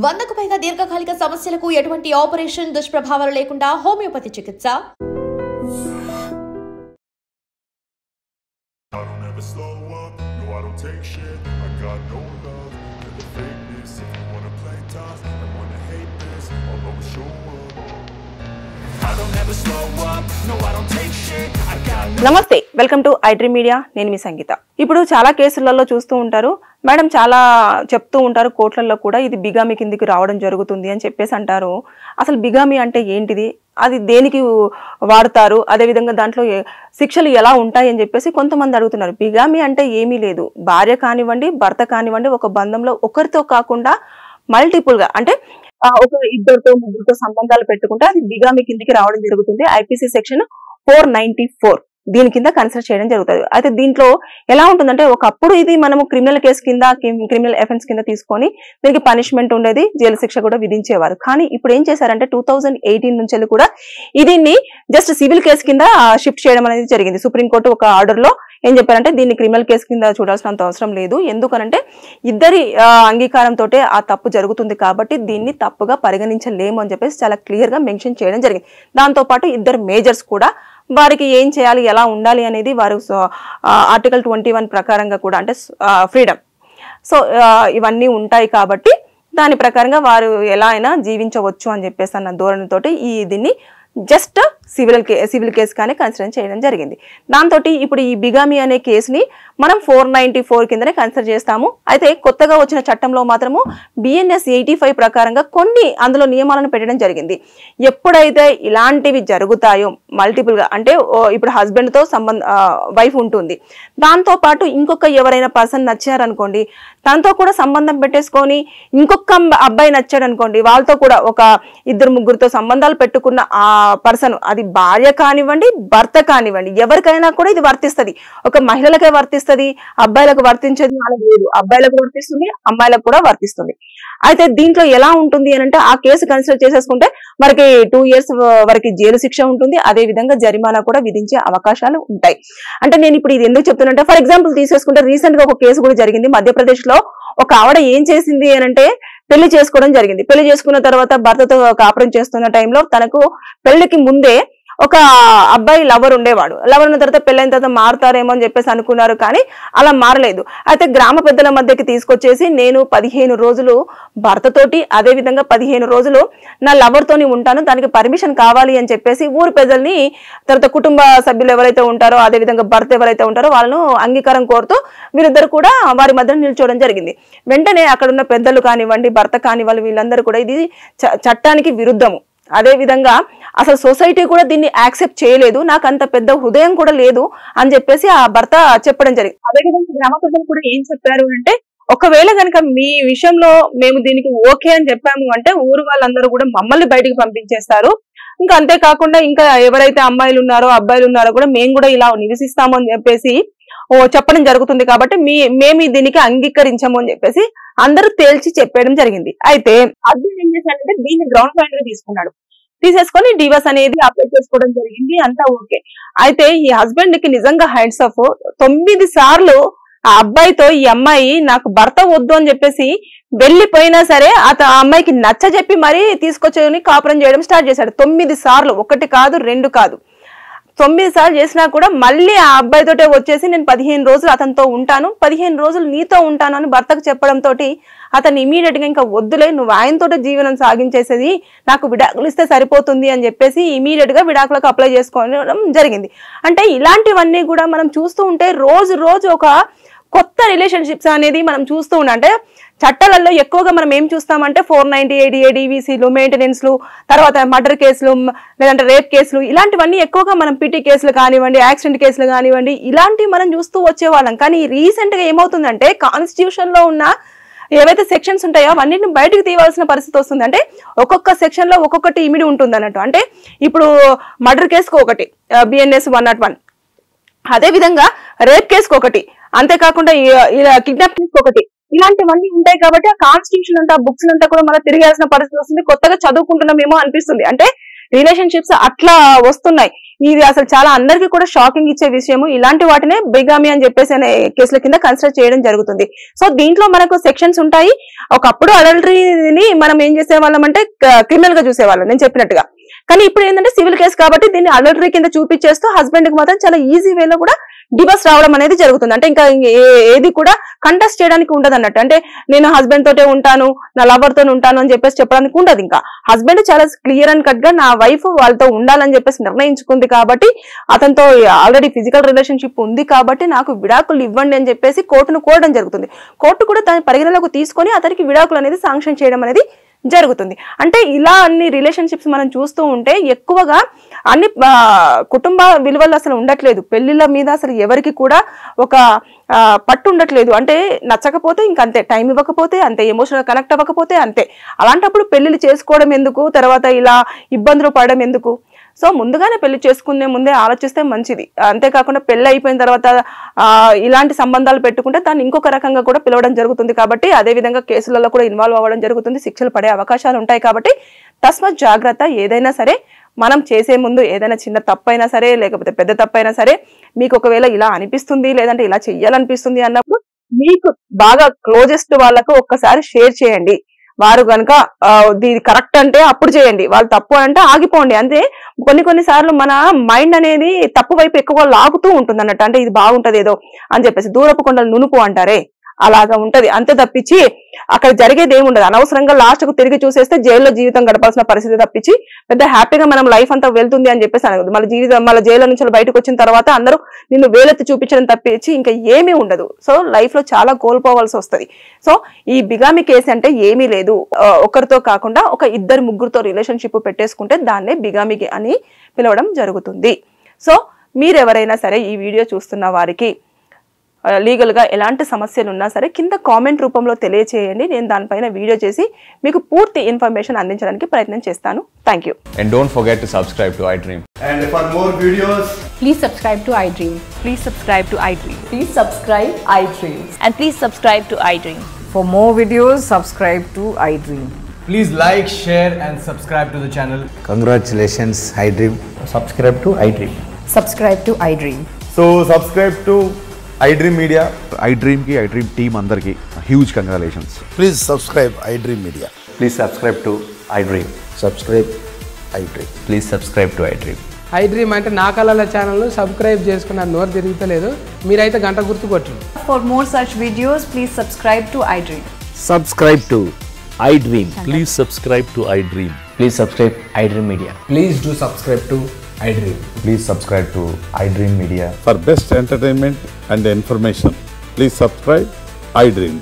100కు పైగా దీర్ఘకాలిక సమస్యలకు ఎటువంటి ఆపరేషన్ దుష్ప్రభావాలు లేకుండా హోమియోపతి చికిత్స. నమస్తే, వెల్కమ్ టు ఐడ్రీమ్ మీడియా. నేను మీ సంగీత. ఇప్పుడు చాలా కేసులలో చూస్తూ ఉంటారు మేడం, చాలా చెప్తూ ఉంటారు కోర్టులలో కూడా ఇది బిగామి కిందికి రావడం జరుగుతుంది అని చెప్పేసి అంటారు. అసలు బిగామి అంటే ఏంటిది, అది దేనికి వాడతారు, అదేవిధంగా దాంట్లో శిక్షలు ఎలా ఉంటాయి అని చెప్పేసి కొంతమంది అడుగుతున్నారు. బిగామి అంటే ఏమీ లేదు, భార్య కానివ్వండి భర్త కానివ్వండి ఒక బంధంలో ఒకరితో కాకుండా మల్టిపుల్ గా అంటే ఒక ఇద్దరితో ముగ్గురితో సంబంధాలు పెట్టుకుంటే అది బిగామి కిందికి రావడం జరుగుతుంది. ఐపీసీ సెక్షన్ 494 దీని కింద కన్సిడర్ చేయడం జరుగుతుంది. అయితే దీంట్లో ఎలా ఉంటుందంటే, ఒకప్పుడు ఇది మనము క్రిమినల్ కేసు కింద క్రిమినల్ అఫెన్స్ కింద తీసుకొని దీనికి పనిష్మెంట్ ఉండేది, జైలు శిక్ష కూడా విధించేవారు. కానీ ఇప్పుడు ఏం చేశారంటే 2018 నుంచి కూడా దీన్ని జస్ట్ సివిల్ కేసు కింద షిఫ్ట్ చేయడం అనేది జరిగింది. సుప్రీంకోర్టు ఒక ఆర్డర్ లో ఏం చెప్పారంటే దీన్ని క్రిమినల్ కేసు కింద చూడాల్సినంత అవసరం లేదు, ఎందుకనంటే ఇద్దరి అంగీకారంతో ఆ తప్పు జరుగుతుంది కాబట్టి దీన్ని తప్పుగా పరిగణించలేము అని చెప్పేసి చాలా క్లియర్ గా మెన్షన్ చేయడం జరిగింది. దాంతో పాటు ఇద్దరు మేజర్స్ కూడా వారికి ఏం చేయాలి, ఎలా ఉండాలి అనేది వారు ఆర్టికల్ 21 ప్రకారంగా కూడా అంటే ఫ్రీడమ్, సో ఇవన్నీ ఉంటాయి కాబట్టి దాని ప్రకారంగా వారు ఎలా అయినా జీవించవచ్చు అని చెప్పేసి అన్న ధోరణితోటి దీన్ని జస్ట్ సివిల్ కేసు కానీ కన్సిడర్ చేయడం జరిగింది. దాంతో ఇప్పుడు ఈ బిగామి అనే కేసుని మనం 494 కిందనే కన్సిడర్ చేస్తాము. అయితే కొత్తగా వచ్చిన చట్టంలో మాత్రము BNS 85 ప్రకారంగా కొన్ని అందులో నియమాలను పెట్టడం జరిగింది. ఎప్పుడైతే ఇలాంటివి జరుగుతాయో మల్టిపుల్ గా అంటే ఇప్పుడు హస్బెండ్ తో వైఫ్ ఉంటుంది, దాంతో పాటు ఇంకొక ఎవరైనా పర్సన్ నచ్చారనుకోండి, తనతో కూడా సంబంధం పెట్టేసుకొని ఇంకొక అబ్బాయి నచ్చాడు అనుకోండి, వాళ్ళతో కూడా ఒక ఇద్దరు ముగ్గురితో సంబంధాలు పెట్టుకున్న ఆ పర్సన్, అది భార్య కానివ్వండి భర్త కానివ్వండి ఎవరికైనా కూడా ఇది వర్తిస్తుంది. ఒక మహిళలకే వర్తిస్తుంది, అబ్బాయిలకు వర్తించేది వాళ్ళకి లేదు, అబ్బాయిలకు వర్తిస్తుంది అమ్మాయిలకు కూడా వర్తిస్తుంది. అయితే దీంట్లో ఎలా ఉంటుంది అని అంటే, ఆ కేసు కన్సిడర్ చేసేసుకుంటే మనకి 2 years వరకు జైలు శిక్ష ఉంటుంది, అదే విధంగా జరిమానా కూడా విధించే అవకాశాలు ఉంటాయి. అంటే నేను ఇప్పుడు ఇది ఎందుకు చెప్తున్నా, ఫర్ ఎగ్జాంపుల్ తీసేసుకుంటే రీసెంట్ గా ఒక కేసు కూడా జరిగింది మధ్యప్రదేశ్ లో. ఒక ఆవిడ ఏం చేసింది అని అంటే పెళ్లి చేసుకోవడం జరిగింది. పెళ్లి చేసుకున్న తర్వాత భర్తతో కాపురం చేస్తున్న టైంలో తనకు పెళ్లికి ముందే ఒక అబ్బాయి లవర్ ఉండేవాడు. లవర్ ఉన్న తర్వాత పెళ్ళైన తర్వాత మారుతారేమో అని చెప్పేసి అనుకున్నారు, కానీ అలా మారలేదు. అయితే గ్రామ పెద్దల మధ్యకి తీసుకొచ్చేసి నేను 15 రోజులు భర్తతోటి అదే విధంగా 15 రోజులు నా లవర్ తోని ఉంటాను, దానికి పర్మిషన్ కావాలి అని చెప్పేసి ఊరు పెద్దల్ని, తర్వాత కుటుంబ సభ్యులు ఎవరైతే ఉంటారో అదే విధంగా భర్త ఎవరైతే ఉంటారో వాళ్ళను అంగీకారం కోరుతూ వీరిద్దరు కూడా వారి మధ్యలో నిల్చోవడం జరిగింది. వెంటనే అక్కడ ఉన్న పెద్దలు కానివ్వండి భర్త కానివ్వండి వీళ్ళందరూ కూడా ఇది చట్టానికి విరుద్ధము, అదే విధంగా అసలు సొసైటీ కూడా దీన్ని యాక్సెప్ట్ చేయలేదు, నాకు అంత పెద్ద హృదయం కూడా లేదు అని చెప్పేసి ఆ భర్త చెప్పడం జరిగింది. అదే విధంగా గ్రామ పెద్దలు కూడా ఏం చెప్పారు అంటే, ఒకవేళ కనుక మీ విషయంలో మేము దీనికి ఓకే అని చెప్పాము అంటే ఊరు వాళ్ళందరూ కూడా మమ్మల్ని బయటికి పంపించేస్తారు, ఇంకా అంతేకాకుండా ఇంకా ఎవరైతే అమ్మాయిలు ఉన్నారో అబ్బాయిలు ఉన్నారో కూడా మేము కూడా ఇలా నివసిస్తాము అని చెప్పేసి చెప్పడం జరుగుతుంది, కాబట్టి మేము దీనికి అంగీకరించము అని చెప్పేసి అందరూ తేల్చి చెప్పడం జరిగింది. అయితే హస్బెండ్ ఏం చేశాడంటే దీన్ని గ్రౌండ్ పాయింట్ గా తీసుకున్నాడు, తీసేసుకొని డివోర్స్ అనేది అప్లై చేసుకోవడం జరిగింది, అంతా ఓకే. అయితే ఈ హస్బెండ్ కి నిజంగా హ్యాండ్స్ ఆఫ్, 9 సార్లు ఆ అబ్బాయితో ఈ అమ్మాయి నాకు భర్త వద్దు అని చెప్పేసి వెళ్ళిపోయినా సరే ఆ అమ్మాయికి నచ్చ చెప్పి మరీ తీసుకొచ్చుకొని కాపురం చేయడం స్టార్ట్ చేశాడు. 9 సార్లు, 1 కాదు 2 కాదు, 9 సార్లు చేసినా కూడా మళ్ళీ ఆ అబ్బాయితోటే వచ్చేసి నేను 15 రోజులు అతనితో ఉంటాను, 15 రోజులు నీతో ఉంటాను అని భర్తకు చెప్పడంతో అతను ఇమీడియట్ గా ఇంకా వద్దులే నువ్వు ఆయనతోటే జీవనం సాగించేసేది, నాకు విడాకులు ఇస్తే సరిపోతుంది అని చెప్పేసి ఇమీడియట్ గా విడాకులకు అప్లై చేసుకోవడం జరిగింది. అంటే ఇలాంటివన్నీ కూడా మనం చూస్తూ ఉంటే రోజు రోజు ఒక కొత్త రిలేషన్షిప్స్ అనేది మనం చూస్తూ ఉన్నాం. అంటే చట్టాలలో ఎక్కువగా మనం ఏం చూస్తామంటే 498 ADVCలు, మెయింటెనెన్స్లు, తర్వాత మర్డర్ కేసులు లేదంటే రేప్ కేసులు, ఇలాంటివన్నీ ఎక్కువగా మనం పిటి కేసులు కానివ్వండి యాక్సిడెంట్ కేసులు కానివ్వండి ఇలాంటివి మనం చూస్తూ వచ్చేవాళ్ళం. కానీ రీసెంట్ గా ఏమవుతుందంటే కాన్స్టిట్యూషన్ లో ఉన్న ఏవైతే సెక్షన్స్ ఉంటాయో అవన్నిటిని బయటకు తీయవలసిన పరిస్థితి వస్తుంది. అంటే ఒక్కొక్క సెక్షన్ లో ఒక్కొక్కటి ఇమిడి ఉంటుంది అన్నట్టు. అంటే ఇప్పుడు మర్డర్ కేసుకు ఒకటి BNS 101, అదే విధంగా రేప్ కేసుకు ఒకటి, అంతేకాకుండా ఇలా కిడ్నాప్ కేసుకు ఒకటి, ఇలాంటివన్నీ ఉంటాయి. కాబట్టి ఆ కాన్స్టిట్యూషన్ అంతా బుక్స్ అంతా కూడా మనం తిరిగాల్సిన పరిస్థితి వస్తుంది, కొత్తగా చదువుకుంటున్నామేమో అనిపిస్తుంది. అంటే రిలేషన్షిప్స్ అట్లా వస్తున్నాయి. ఇది అసలు చాలా అందరికీ కూడా షాకింగ్ ఇచ్చే విషయము. ఇలాంటి వాటినే బిగామి అని చెప్పేసి అనే కేసుల కింద కన్సిడర్ చేయడం జరుగుతుంది. సో దీంట్లో మనకు సెక్షన్స్ ఉంటాయి. ఒకప్పుడు అడల్టరీని మనం ఏం చేసేవాళ్ళం అంటే క్రిమినల్ గా చూసేవాళ్ళం నేను చెప్పినట్టుగా. కానీ ఇప్పుడు ఏంటంటే సివిల్ కేసు కాబట్టి దీన్ని అడల్టరీ కింద చూపించేస్తూ హస్బెండ్ కి మాత్రం చాలా ఈజీ వేలో కూడా డివోర్స్ రావడం అనేది జరుగుతుంది. అంటే ఇంకా ఏది కూడా కంటెస్ట్ చేయడానికి ఉండదు అన్నట్టు. అంటే నేను హస్బెండ్ తోటే ఉంటాను, నా లవర్ తో ఉంటాను అని చెప్పేసి చెప్పడానికి ఉండదు. ఇంకా హస్బెండ్ చాలా క్లియర్ అండ్ కట్ గా నా వైఫ్ వాళ్ళతో ఉండాలని చెప్పేసి నిర్ణయించుకుంది కాబట్టి, అతనితో ఆల్రెడీ ఫిజికల్ రిలేషన్షిప్ ఉంది కాబట్టి నాకు విడాకులు ఇవ్వండి అని చెప్పేసి కోర్టును కోరడం జరుగుతుంది. కోర్టు కూడా దాని పరిగణలోకి తీసుకొని అతనికి విడాకులు అనేది శాంక్షన్ చేయడం అనేది జరుగుతుంది. అంటే ఇలా అన్ని రిలేషన్షిప్స్ మనం చూస్తూ ఉంటే ఎక్కువగా అన్ని కుటుంబ విలువలు అసలు ఉండట్లేదు. పెళ్లిళ్ళ మీద అసలు ఎవరికి కూడా ఒక పట్టు ఉండట్లేదు. అంటే నచ్చకపోతే ఇంకంతే, టైం ఇవ్వకపోతే అంతే, ఎమోషనల్ కనెక్ట్ అవ్వకపోతే అంతే. అలాంటప్పుడు పెళ్లిళ్ళు చేసుకోవడం ఎందుకు, తర్వాత ఇలా ఇబ్బందులు పడడం ఎందుకు? సో ముందుగానే పెళ్లి చేసుకునే ముందే ఆలోచిస్తే మంచిది. అంతేకాకుండా పెళ్లి అయిపోయిన తర్వాత ఇలాంటి సంబంధాలు పెట్టుకుంటే దాన్ని ఇంకొక రకంగా కూడా పిలవడం జరుగుతుంది. కాబట్టి అదే విధంగా కేసులలో కూడా ఇన్వాల్వ్ అవ్వడం జరుగుతుంది, శిక్షలు పడే అవకాశాలు ఉంటాయి. కాబట్టి తస్మాత్ జాగ్రత్త. ఏదైనా సరే మనం చేసే ముందు ఏదైనా చిన్న తప్పైనా సరే లేకపోతే పెద్ద తప్పైనా సరే మీకు ఒకవేళ ఇలా అనిపిస్తుంది లేదంటే ఇలా చెయ్యాలనిపిస్తుంది అన్నప్పుడు మీకు బాగా క్లోజెస్ట్ వాళ్ళకు ఒక్కసారి షేర్ చేయండి. వారు కనుక ఇది కరెక్ట్ అంటే అప్పుడు చేయండి, వాళ్ళు తప్పు అంటే ఆగిపోండి. అంటే కొన్ని సార్లు మన మైండ్ అనేది తప్పు వైపు ఎక్కువ లాగుతూ ఉంటుంది అన్నట్టు. అంటే ఇది బాగుంటది ఏదో అని చెప్పేసి దూరపు కొండలు నునుపు అంటారే, అలాగా ఉంటది. అంతే తప్పించి అక్కడ జరిగేది ఏముండదు. అనవసరంగా లాస్ట్ కు తిరిగి చూసేస్తే జైల్లో జీవితం గడపాల్సిన పరిస్థితి తప్పించి పెద్ద హ్యాపీగా మనం లైఫ్ అంతా వెళ్తుంది అని చెప్పేసి అనదు. మళ్ళీ జీవితం మళ్ళీ జైల్లో నుంచి బయటకు వచ్చిన తర్వాత అందరూ నిన్ను వేలెత్తి చూపించడం తప్పించి ఇంకా ఏమీ ఉండదు. సో లైఫ్ లో చాలా కోల్పోవాల్సి వస్తుంది. సో ఈ బిగామి కేసు అంటే ఏమీ లేదు. ఒకరితో కాకుండా ఒక ఇద్దరు ముగ్గురుతో రిలేషన్షిప్ పెట్టేసుకుంటే దాన్నే బిగామి అని పిలవడం జరుగుతుంది. సో మీరెవరైనా సరే ఈ వీడియో చూస్తున్న వారికి లీగల్ గా ఎలాంటి సమస్యలు ఉన్నా సరే కింద కామెంట్ రూపంలో తెలియచేయండి. నేను దానిపైన వీడియో చేసి మీకు పూర్తి ఇన్ఫర్మేషన్ అందించడానికి ప్రయత్నం చేస్తాను. Thank you. And don't forget to subscribe to iDream. And for more videos, please subscribe to iDream. Please subscribe to iDream. Please subscribe iDream. And please subscribe to iDream. For more videos, subscribe to iDream. please like, share and subscribe to the channel. Congratulations, iDream. Subscribe to iDream. Subscribe to iDream. So subscribe to iDream Media. iDream ki iDream team andarki huge congratulations. Please subscribe iDream Media. Please subscribe to iDream. Subscribe iDream. Please subscribe to iDream. iDream అంటే నా కళల channel subscribe చేసుకున్నారు, నోరు తిరుగుతలేదు. మీరైతే గంట గుర్తు కొట్టండి. For more such videos, please subscribe to iDream. Subscribe to iDream. Please subscribe to iDream. Please subscribe iDream Media. Please do subscribe to iDream. Please subscribe to iDream Media. For best entertainment and information, please subscribe iDream.